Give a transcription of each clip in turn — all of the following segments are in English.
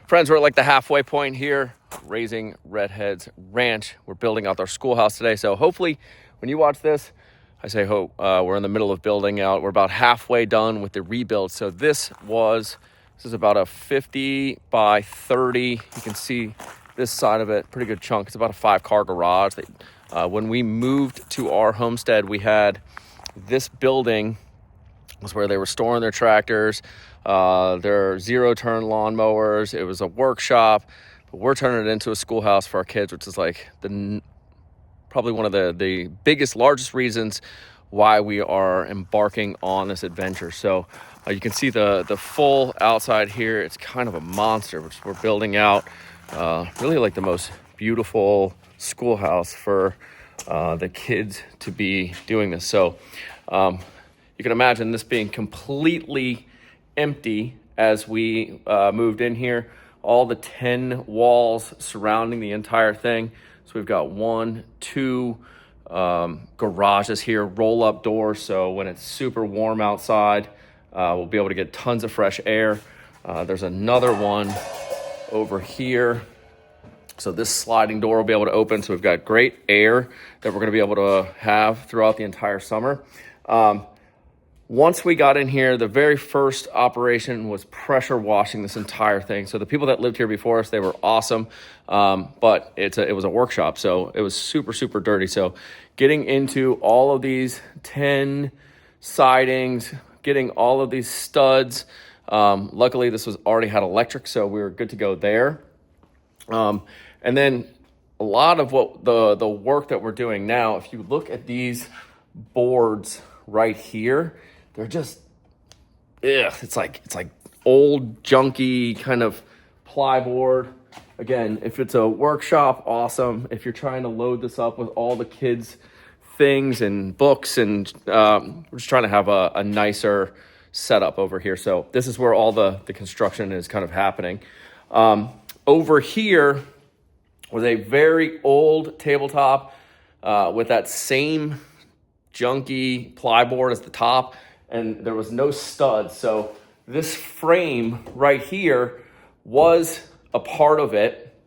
Friends, we're at like the halfway point here, Raising Redheads Ranch. We're building out our schoolhouse today. So hopefully when you watch this, I say hope, we're in the middle of building out. We're about halfway done with the rebuild. So this is about a 50 by 30. You can see this side of it, pretty good chunk. It's about a 5-car garage. When we moved to our homestead, we had this building was where they were storing their tractors, their zero-turn lawnmowers. It was a workshop, but we're turning it into a schoolhouse for our kids, which is like probably one of the biggest, largest reasons why we are embarking on this adventure. So you can see the full outside here. It's kind of a monster, which we're building out. Really like the most beautiful schoolhouse for the kids to be doing this. So you can imagine this being completely empty as we moved in here. All the 10 walls surrounding the entire thing. So we've got 1, 2 garages here, roll-up doors. So when it's super warm outside, we'll be able to get tons of fresh air. There's another one over here. So this sliding door will be able to open. So we've got great air that we're going to be able to have throughout the entire summer. Once we got in here, the very first operation was pressure washing this entire thing. So the people that lived here before us, they were awesome, but it was a workshop, so it was super, super dirty. So getting into all of these 10 sidings, getting all of these studs, luckily this was already had electric, so we were good to go there. And then a lot of what the work that we're doing now, if you look at these boards right here, they're just, it's like old junky kind of plyboard. Again, if it's a workshop, awesome. If you're trying to load this up with all the kids' things and books, and we're just trying to have a nicer setup over here. So this is where all the construction is kind of happening. Over here was a very old tabletop with that same junky plyboard as the top, and there was no studs. So this frame right here was a part of it.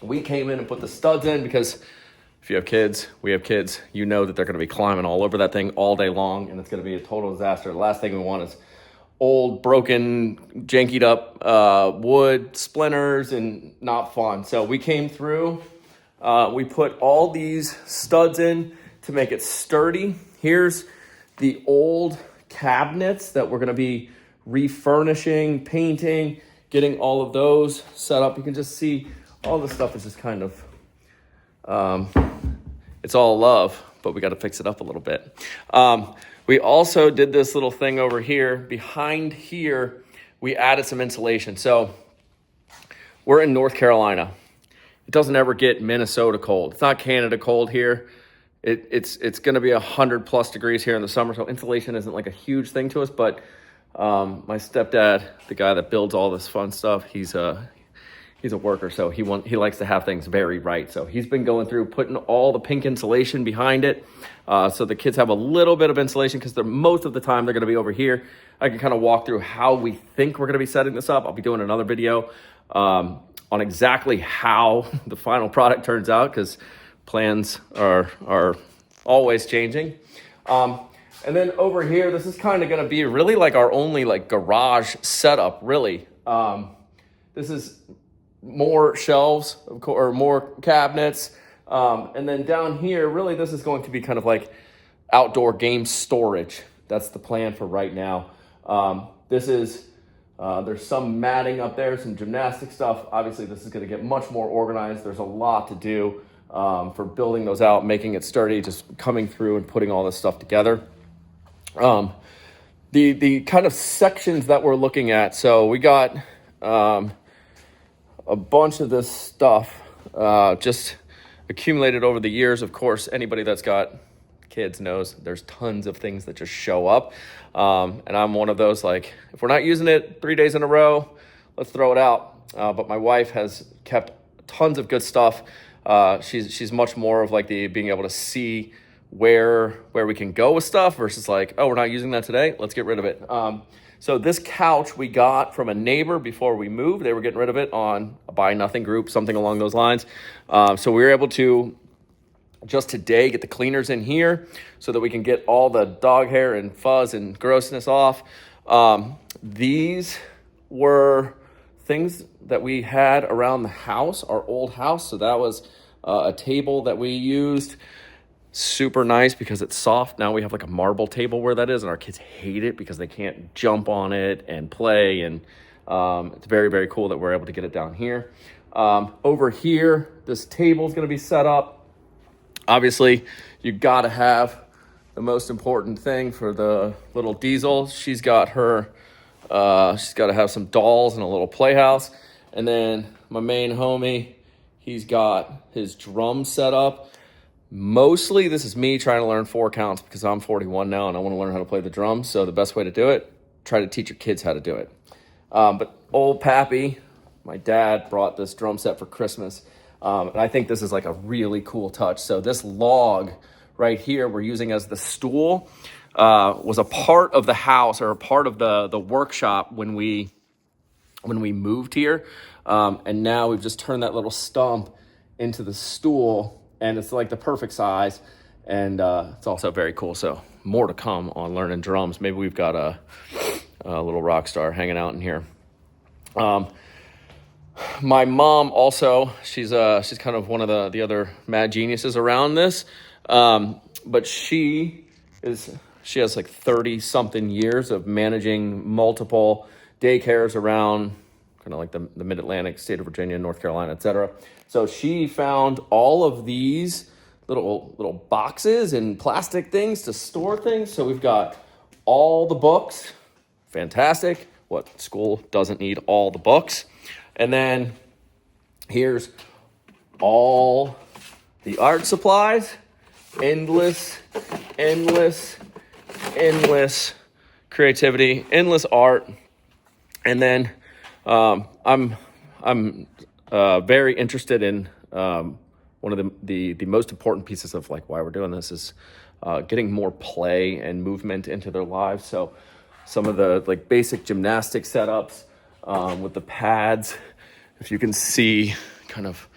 We came in and put the studs in because if you have kids, we have kids, you know that they're going to be climbing all over that thing all day long, and it's going to be a total disaster. The last thing we want is old, broken, jankied up wood splinters and not fun. So we came through, we put all these studs in to make it sturdy. Here's the old cabinets that we're going to be refurnishing, painting, getting all of those set up. You can just see all the stuff is just kind of, it's all love, but we got to fix it up a little bit. We also did this little thing over here. Behind here, we added some insulation. So we're in North Carolina. It doesn't ever get Minnesota cold. It's not Canada cold here. It's going to be 100+ degrees here in the summer, so insulation isn't like a huge thing to us. But my stepdad, the guy that builds all this fun stuff, he's a worker, so he likes to have things very right. So he's been going through putting all the pink insulation behind it, so the kids have a little bit of insulation because most of the time they're going to be over here. I can kind of walk through how we think we're going to be setting this up. I'll be doing another video on exactly how the final product turns out, because plans are always changing. And then over here, this is kind of going to be really like our only like garage setup, really. This is more shelves, or more cabinets. And then down here, really, this is going to be kind of like outdoor game storage. That's the plan for right now. There's some matting up there, some gymnastic stuff. Obviously, this is going to get much more organized. There's a lot to do for building those out, making it sturdy, just coming through and putting all this stuff together. The kind of sections that we're looking at. So we got a bunch of this stuff just accumulated over the years. Of course, anybody that's got kids knows there's tons of things that just show up. And I'm one of those, like, if we're not using it 3 days in a row, let's throw it out. But my wife has kept tons of good stuff. She's much more of like the being able to see where we can go with stuff versus like, oh, we're not using that today, let's get rid of it. So this couch we got from a neighbor before we moved. They were getting rid of it on a buy nothing group, something along those lines. So we were able to just today get the cleaners in here so that we can get all the dog hair and fuzz and grossness off. These were things that we had around the house, our old house. So that was a table that we used. Super nice because it's soft. Now we have like a marble table where that is, and our kids hate it because they can't jump on it and play. And it's very, very cool that we're able to get it down here. Over here, this table is going to be set up. Obviously, you got to have the most important thing for the little Diesel. She's got to have some dolls and a little playhouse. And then my main homie, he's got his drum set up. Mostly this is me trying to learn 4 counts because I'm 41 now and I want to learn how to play the drums. So the best way to do it, try to teach your kids how to do it. But old Pappy, my dad, brought this drum set for Christmas. And I think this is like a really cool touch. So this log right here we're using as the stool was a part of the house or a part of the workshop when we moved here. And now we've just turned that little stump into the stool. And it's like the perfect size, and it's also very cool. So more to come on learning drums. Maybe we've got a little rock star hanging out in here. My mom also, she's kind of one of the other mad geniuses around this, but she has like 30 something years of managing multiple daycares around kind of like the mid-Atlantic, state of Virginia, North Carolina, etc. So she found all of these little boxes and plastic things to store things. So we've got all the books. Fantastic. What school doesn't need all the books? And then here's all the art supplies. Endless creativity, endless art. And then I'm very interested in one of the most important pieces of like why we're doing this is getting more play and movement into their lives. So some of the like basic gymnastic setups with the pads, if you can see kind of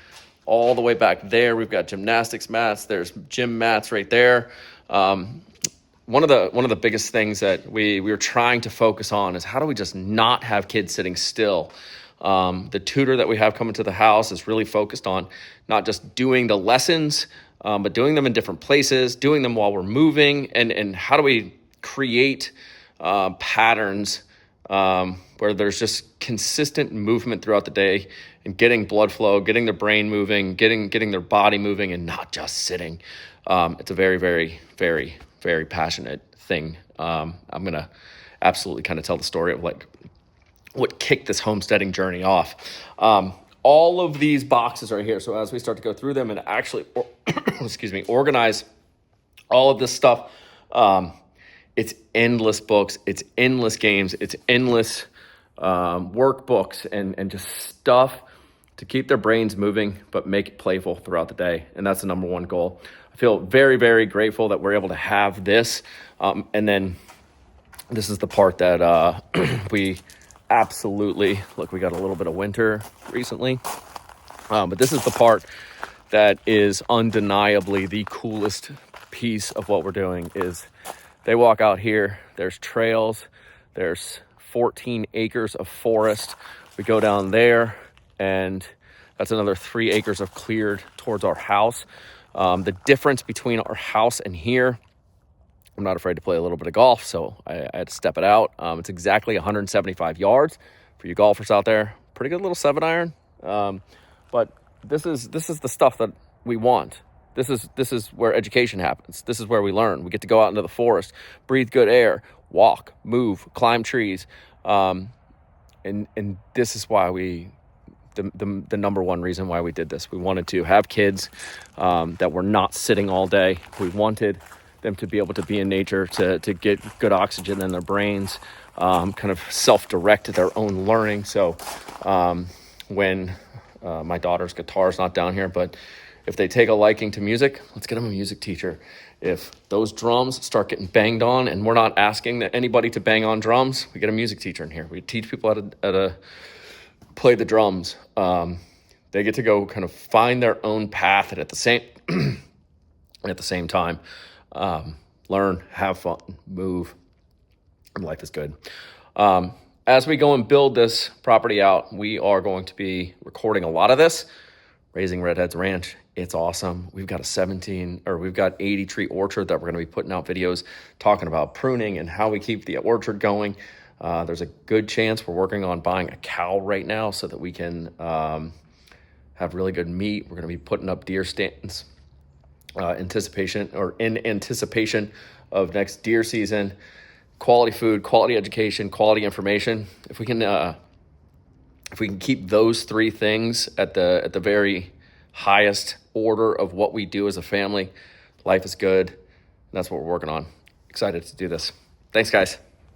all the way back there, we've got gymnastics mats. There's gym mats right there. One of the biggest things that we were trying to focus on is how do we just not have kids sitting still. The tutor that we have coming to the house is really focused on not just doing the lessons, but doing them in different places, doing them while we're moving, and how do we create patterns where there's just consistent movement throughout the day and getting blood flow, getting their brain moving, getting their body moving, and not just sitting. It's a very, very, very, very passionate thing. I'm going to absolutely kind of tell the story of like what kicked this homesteading journey off. All of these boxes are here. So as we start to go through them and actually, organize all of this stuff, it's endless books, it's endless games, it's endless workbooks and just stuff to keep their brains moving, but make it playful throughout the day. And that's the number one goal. I feel very, very grateful that we're able to have this. And then this is the part that we absolutely, look, we got a little bit of winter recently. But this is the part that is undeniably the coolest piece of what we're doing is they walk out here, there's trails, there's 14 acres of forest. We go down there and that's another 3 acres of cleared towards our house. The difference between our house and here, I'm not afraid to play a little bit of golf, so I had to step it out. It's exactly 175 yards for you golfers out there. Pretty good little 7-iron. But this is the stuff that we want. This is where education happens. This is where we learn. We get to go out into the forest, breathe good air, walk, move, climb trees. And this is why the number one reason why we did this. We wanted to have kids that were not sitting all day. We wanted them to be able to be in nature, to get good oxygen in their brains, kind of self-direct their own learning. So when my daughter's guitar is not down here, but If they take a liking to music, let's get them a music teacher. If those drums start getting banged on and we're not asking anybody to bang on drums, we get a music teacher in here. We teach people how to play the drums. They get to go kind of find their own path and at the same time, learn, have fun, move, and life is good. As we go and build this property out, we are going to be recording a lot of this. Raising Redheads Ranch, it's awesome. We've got 80 tree orchard that we're going to be putting out videos talking about pruning and how we keep the orchard going. There's a good chance we're working on buying a cow right now so that we can have really good meat. We're going to be putting up deer stands in anticipation of next deer season. Quality food, quality education, quality information. If we can keep those three things at the very highest order of what we do as a family, life is good. And that's what we're working on. Excited to do this. Thanks, guys.